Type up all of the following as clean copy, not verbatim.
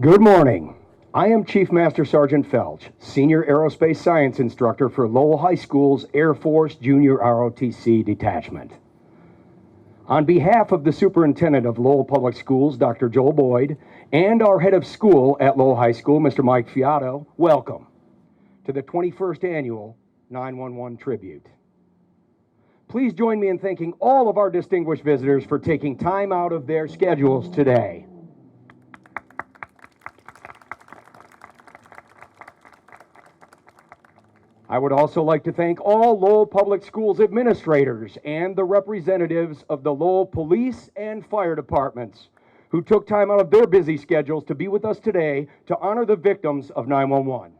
Good morning. I am Chief Master Sergeant Felch, Senior Aerospace Science Instructor for Lowell High School's Air Force Junior ROTC Detachment. On behalf of the Superintendent of Lowell Public Schools, Dr. Joel Boyd, and our Head of School at Lowell High School, Mr. Mike Fiato, welcome to the 21st Annual 911 Tribute. Please join me in thanking all of our distinguished visitors for taking time out of their schedules today. I would also like to thank all Lowell Public Schools administrators and the representatives of the Lowell Police and Fire Departments who took time out of their busy schedules to be with us today to honor the victims of 911.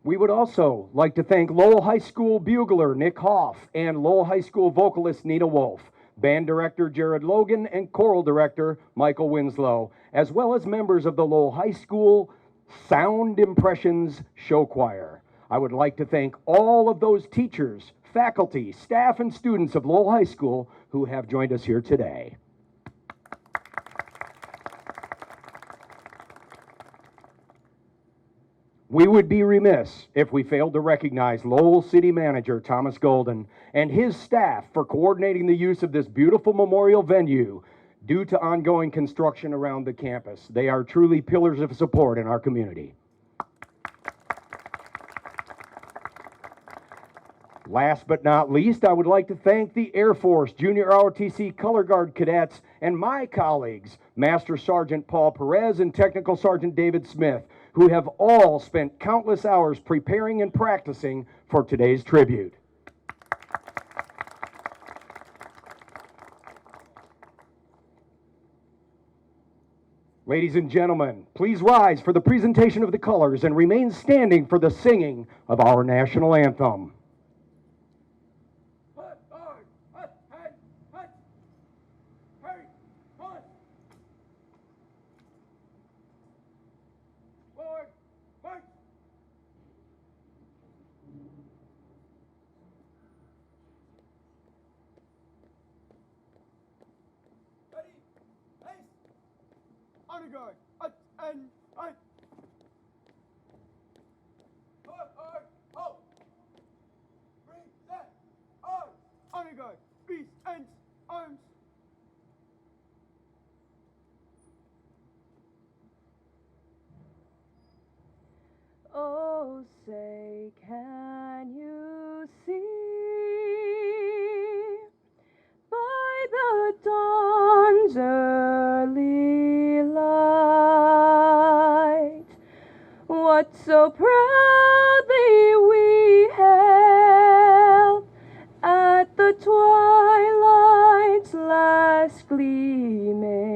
We would also like to thank Lowell High School bugler Nick Hoff and Lowell High School vocalist Nina Wolf, band director Jared Logan, and choral director Michael Winslow, as well as members of the Lowell High School Sound Impressions Show Choir. I would like to thank all of those teachers, faculty, staff, and students of Lowell High School who have joined us here today. We would be remiss if we failed to recognize Lowell City Manager Thomas Golden and his staff for coordinating the use of this beautiful memorial venue due to ongoing construction around the campus. They are truly pillars of support in our community. Last but not least, I would like to thank the Air Force Junior ROTC Color Guard cadets and my colleagues, Master Sergeant Paul Perez and Technical Sergeant David Smith, who have all spent countless hours preparing and practicing for today's tribute. Ladies and gentlemen, please rise for the presentation of the colors and remain standing for the singing of our national anthem. Honor guard, and reset, honor guard, peace and arms. Oh, say, can you see by the dawn's early light what so proudly we hailed at the twilight's last gleaming,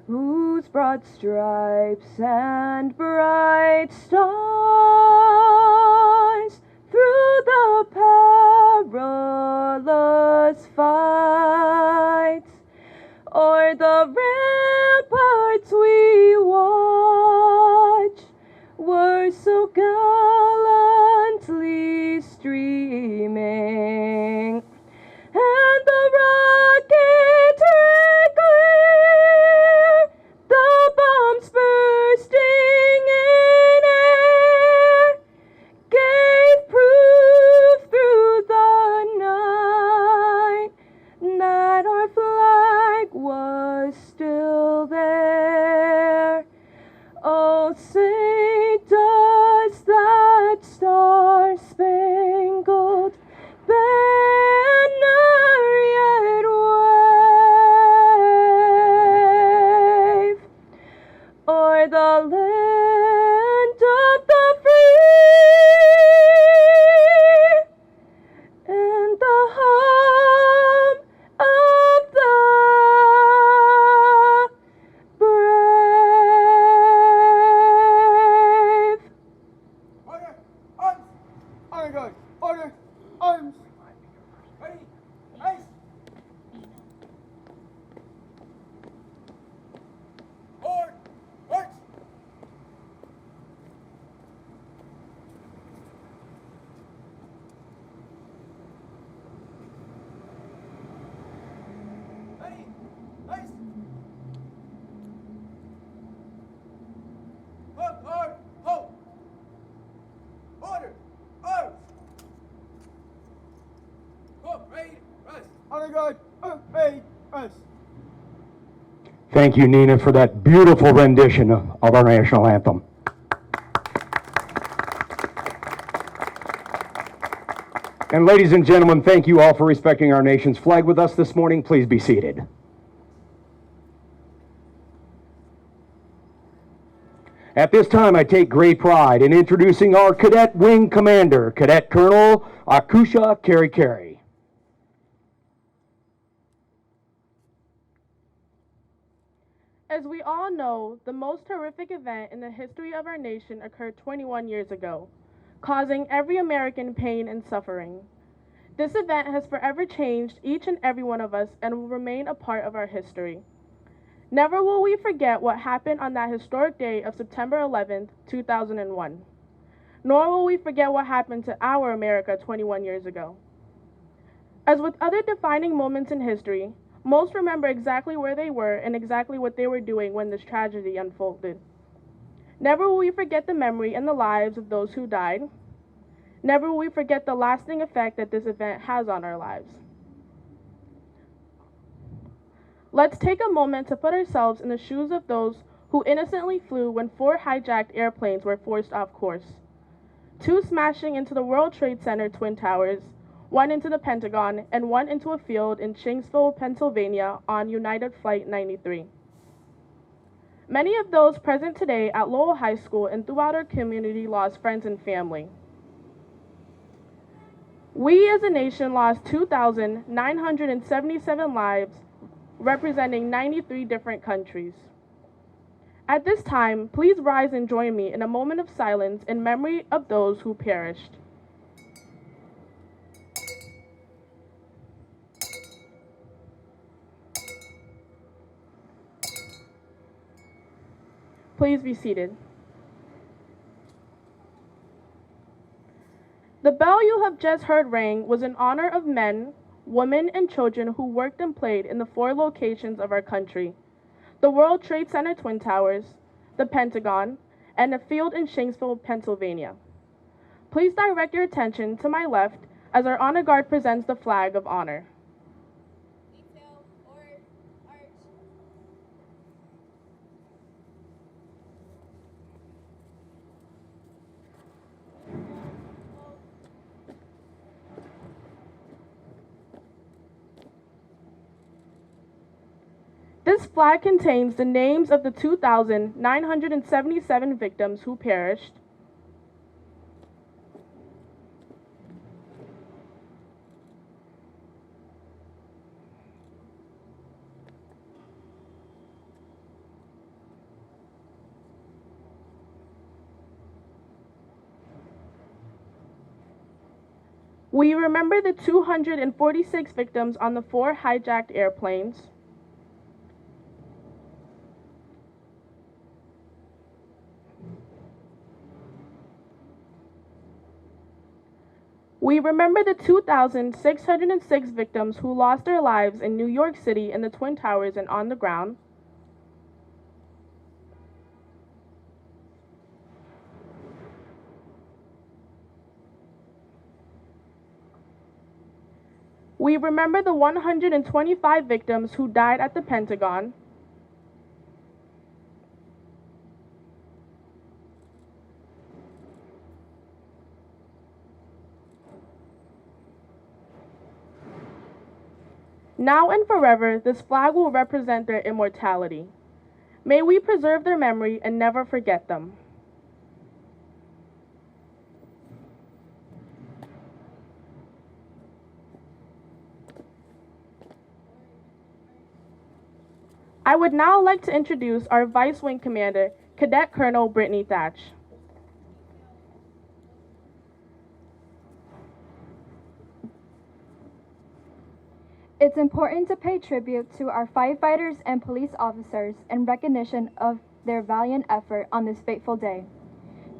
whose broad stripes and bright stars through the perilous fight o'er the ramparts we watch were so gallantly streaming, and the rocket red glare, the bombs bursting in air, gave proof through the night that our flag was still there. Oh, say does that star-spangled banner yet wave o'er the land of the free and the home of the brave? Order, arms, honor guard, order, arms. Ready, ice. Forward, march. honor guard, aid us. Thank you, Nina, for that beautiful rendition of our national anthem. And ladies and gentlemen, thank you all for respecting our nation's flag with us this morning. Please be seated. At this time, I take great pride in introducing our Cadet Wing Commander, Cadet Colonel Akusha Karikari. As we all know, the most horrific event in the history of our nation occurred 21 years ago, causing every American pain and suffering. This event has forever changed each and every one of us and will remain a part of our history. Never will we forget what happened on that historic day of September 11th, 2001. Nor will we forget what happened to our America 21 years ago. As with other defining moments in history, most remember exactly where they were and exactly what they were doing when this tragedy unfolded. Never will we forget the memory and the lives of those who died. Never will we forget the lasting effect that this event has on our lives. Let's take a moment to put ourselves in the shoes of those who innocently flew when 4 hijacked airplanes were forced off course. 2 smashing into the World Trade Center Twin Towers, 1 into the Pentagon, and 1 into a field in Shanksville, Pennsylvania on United Flight 93. Many of those present today at Lowell High School and throughout our community lost friends and family. We as a nation lost 2,977 lives, representing 93 different countries. At this time, please rise and join me in a moment of silence in memory of those who perished. Please be seated. The bell you have just heard ring was in honor of men, women, and children who worked and played in the 4 locations of our country: the World Trade Center Twin Towers, the Pentagon, and a field in Shanksville, Pennsylvania. Please direct your attention to my left as our honor guard presents the flag of honor. Detail or arch. This flag contains the names of the 2,977 victims who perished, we remember the 246 victims on the 4 hijacked airplanes. We remember the 2,606 victims who lost their lives in New York City in the Twin Towers and on the ground. We remember the 125 victims who died at the Pentagon. Now and forever, this flag will represent their immortality. May we preserve their memory and never forget them. I would now like to introduce our Vice Wing Commander, Cadet Colonel Brittany Thatch. It's important to pay tribute to our firefighters and police officers in recognition of their valiant effort on this fateful day.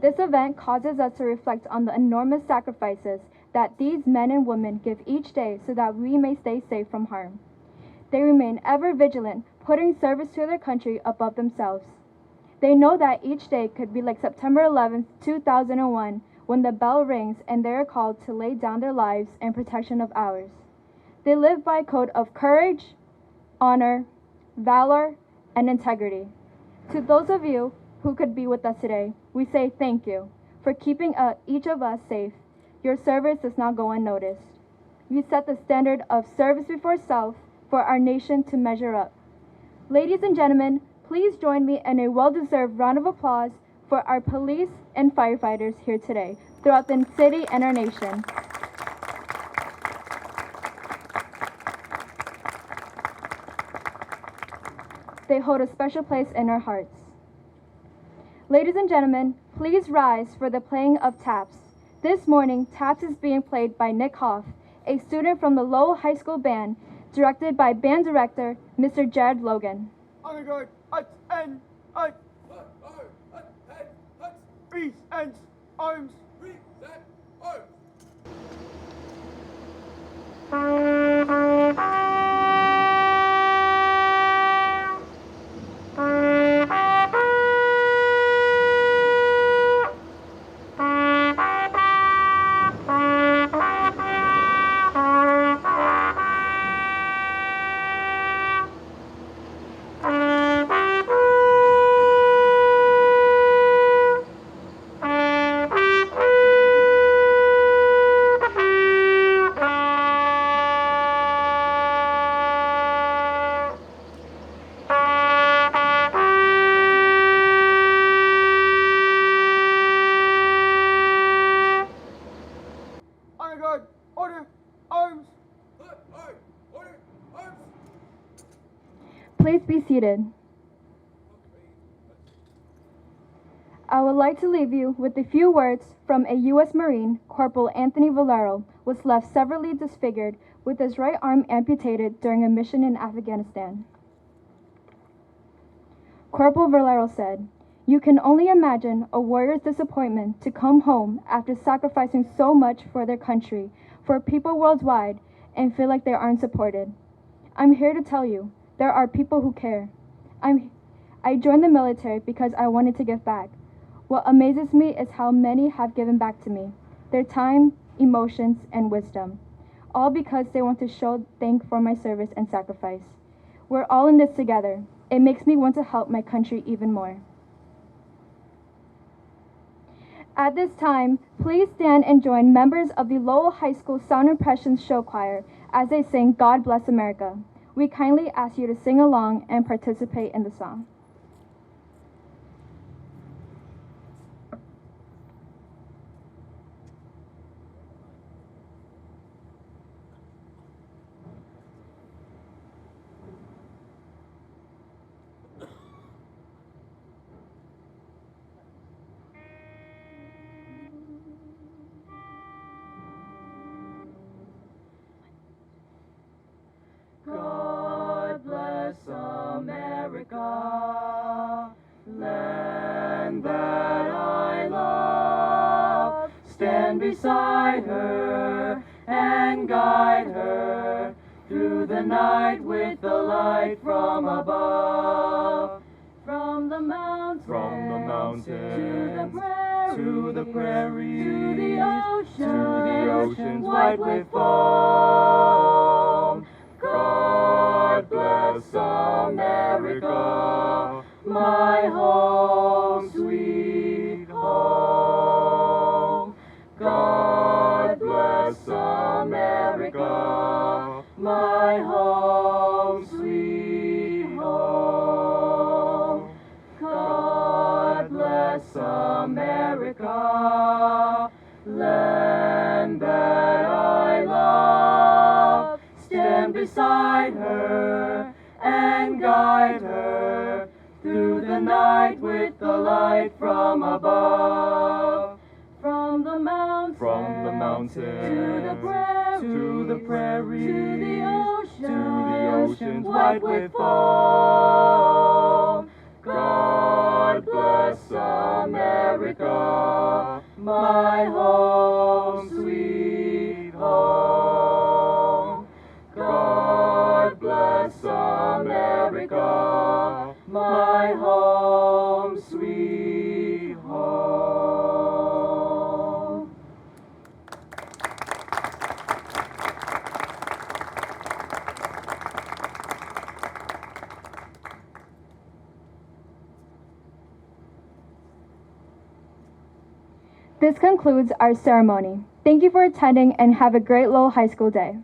This event causes us to reflect on the enormous sacrifices that these men and women give each day so that we may stay safe from harm. They remain ever vigilant, putting service to their country above themselves. They know that each day could be like September 11th, 2001, when the bell rings and they are called to lay down their lives in protection of ours. They live by a code of courage, honor, valor, and integrity. To those of you who could be with us today, we say thank you for keeping each of us safe. Your service does not go unnoticed. You set the standard of service before self for our nation to measure up. Ladies and gentlemen, please join me in a well-deserved round of applause for our police and firefighters here today throughout the city and our nation. They hold a special place in our hearts. Ladies and gentlemen, please rise for the playing of taps. This morning, taps is being played by Nick Hoff, a student from the Lowell High School Band, directed by band director Mr. Jared Logan. On guard, and present arms. Present arms. On guard, order, arms. Order, arms. Please be seated. I would like to leave you with a few words from a U.S. Marine, Corporal Anthony Valero, was left severely disfigured with his right arm amputated during a mission in Afghanistan. Corporal Valero said, "You can only imagine a warrior's disappointment to come home after sacrificing so much for their country, for people worldwide, and feel like they aren't supported. I'm here to tell you, there are people who care. I joined the military because I wanted to give back. What amazes me is how many have given back to me, their time, emotions, and wisdom, all because they want to show thanks for my service and sacrifice. We're all in this together. It makes me want to help my country even more." At this time, please stand and join members of the Lowell High School Sound Impressions Show Choir as they sing "God Bless America." We kindly ask you to sing along and participate in the song. God bless America, land that I love. Stand beside her and guide her through the night with the light from above. From the mountains, to the prairies, to the oceans white with foam. God bless America, my home, sweet home. God bless America, my home, sweet home. God bless America, land that I love. Stand beside her and guide her through the night with the light from above. From the mountains, to the prairies, to the oceans white with foam. God bless America, my home, sweet home. God bless America, my home, sweet home. This concludes our ceremony. Thank you for attending and have a great Lowell High School day.